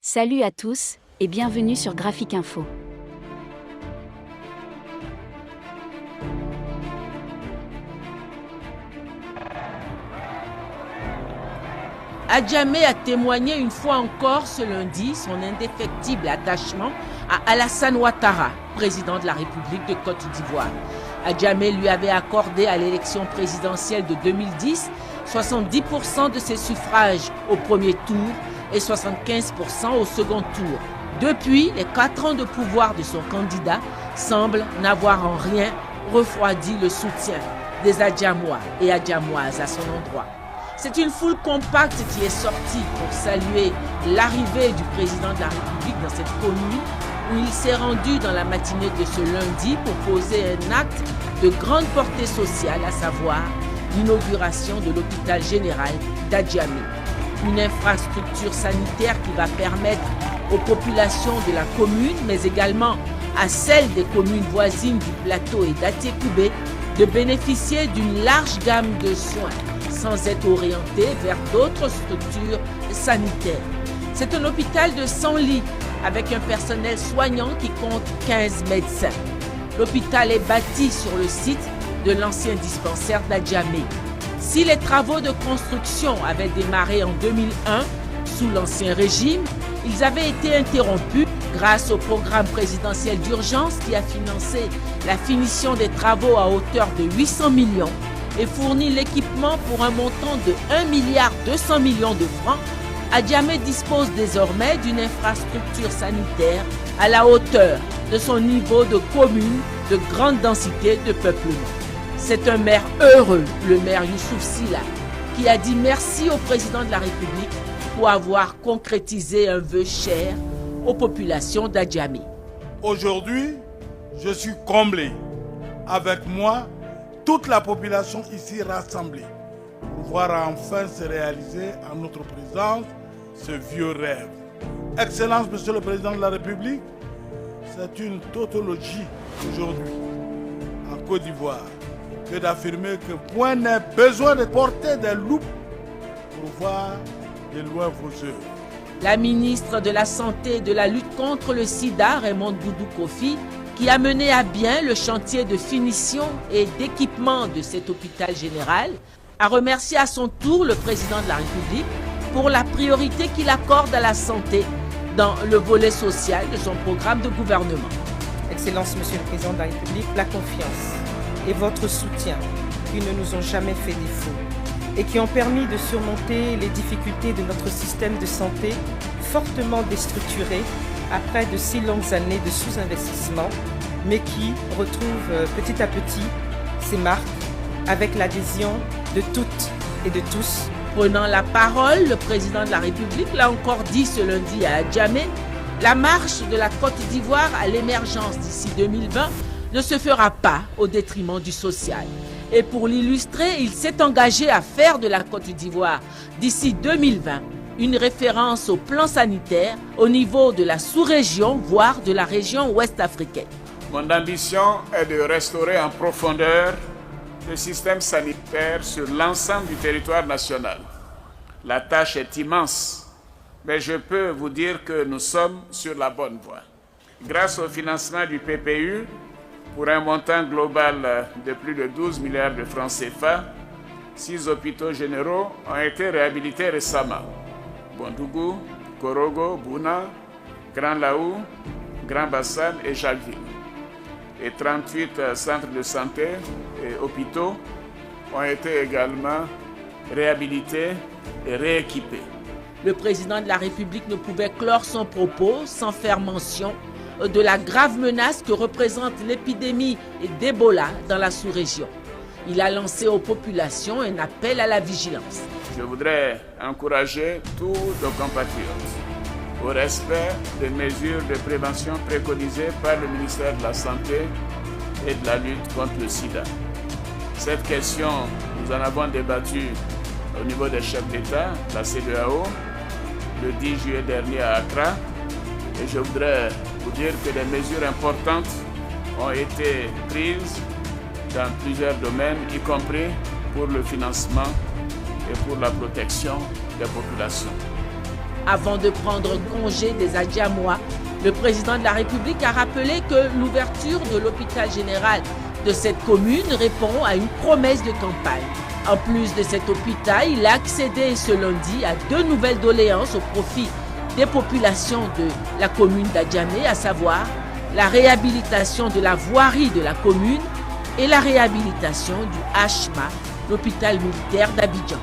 Salut à tous, et bienvenue sur Graphique Info. Adjamé a témoigné une fois encore ce lundi son indéfectible attachement à Alassane Ouattara, président de la République de Côte d'Ivoire. Adjamé lui avait accordé à l'élection présidentielle de 2010 70% de ses suffrages au premier tour et 75% au second tour. Depuis, les 4 ans de pouvoir de son candidat semblent n'avoir en rien refroidi le soutien des Adjamois et Adjamoises à son endroit. C'est une foule compacte qui est sortie pour saluer l'arrivée du président de la République dans cette commune où il s'est rendu dans la matinée de ce lundi pour poser un acte de grande portée sociale, à savoir l'inauguration de l'hôpital général d'Adjamé. Une infrastructure sanitaire qui va permettre aux populations de la commune, mais également à celles des communes voisines du plateau et d'Atécoubé, de bénéficier d'une large gamme de soins sans être orientés vers d'autres structures sanitaires. C'est un hôpital de 100 lits avec un personnel soignant qui compte 15 médecins. L'hôpital est bâti sur le site de l'ancien dispensaire d'Adjamé. Si les travaux de construction avaient démarré en 2001 sous l'ancien régime, ils avaient été interrompus grâce au programme présidentiel d'urgence qui a financé la finition des travaux à hauteur de 800 millions et fourni l'équipement pour un montant de 1,2 milliard de francs. Adjamé dispose désormais d'une infrastructure sanitaire à la hauteur de son niveau de commune de grande densité de peuplement. C'est un maire heureux, le maire Youssouf Silla, qui a dit merci au président de la République pour avoir concrétisé un vœu cher aux populations d'Adjamé. Aujourd'hui, je suis comblé. Avec moi, toute la population ici rassemblée pour voir enfin se réaliser en notre présence ce vieux rêve. Excellence, Monsieur le Président de la République, c'est une tautologie aujourd'hui en Côte d'Ivoire que d'affirmer que point n'est besoin de porter des loupes pour voir de loin vos œuvres. La ministre de la Santé et de la lutte contre le sida, Raymond Boudou Kofi, qui a mené à bien le chantier de finition et d'équipement de cet hôpital général, a remercié à son tour le président de la République pour la priorité qu'il accorde à la santé dans le volet social de son programme de gouvernement. Excellence, Monsieur le Président de la République, la confiance et votre soutien qui ne nous ont jamais fait défaut et qui ont permis de surmonter les difficultés de notre système de santé fortement déstructuré après de si longues années de sous-investissement, mais qui retrouve petit à petit ses marques avec l'adhésion de toutes et de tous. Prenant la parole, le président de la République l'a encore dit ce lundi à Adjamé, la marche de la Côte d'Ivoire à l'émergence d'ici 2020 ne se fera pas au détriment du social. Et pour l'illustrer, il s'est engagé à faire de la Côte d'Ivoire d'ici 2020 une référence au plan sanitaire au niveau de la sous-région, voire de la région ouest africaine. Mon ambition est de restaurer en profondeur le système sanitaire sur l'ensemble du territoire national. La tâche est immense, mais je peux vous dire que nous sommes sur la bonne voie. Grâce au financement du PPU, pour un montant global de plus de 12 milliards de francs CFA, 6 hôpitaux généraux ont été réhabilités récemment. Bondougou, Korogo, Bouna, Grand Laou, Grand Bassam et Jalville. Et 38 centres de santé et hôpitaux ont été également réhabilités et rééquipés. Le président de la République ne pouvait clore son propos sans faire mention de la grave menace que représente l'épidémie d'Ebola dans la sous-région. Il a lancé aux populations un appel à la vigilance. Je voudrais encourager tous nos compatriotes au respect des mesures de prévention préconisées par le ministère de la Santé et de la lutte contre le sida. Cette question, nous en avons débattu au niveau des chefs d'État, la CEDEAO, le 10 juillet dernier à Accra. Et je voudrais vous dire que des mesures importantes ont été prises dans plusieurs domaines, y compris pour le financement et pour la protection des populations. Avant de prendre congé des Adjamois, le président de la République a rappelé que l'ouverture de l'hôpital général de cette commune répond à une promesse de campagne. En plus de cet hôpital, il a accédé ce lundi à 2 nouvelles doléances au profit des populations de la commune d'Adjamé, à savoir la réhabilitation de la voirie de la commune et la réhabilitation du HMA, l'hôpital militaire d'Abidjan.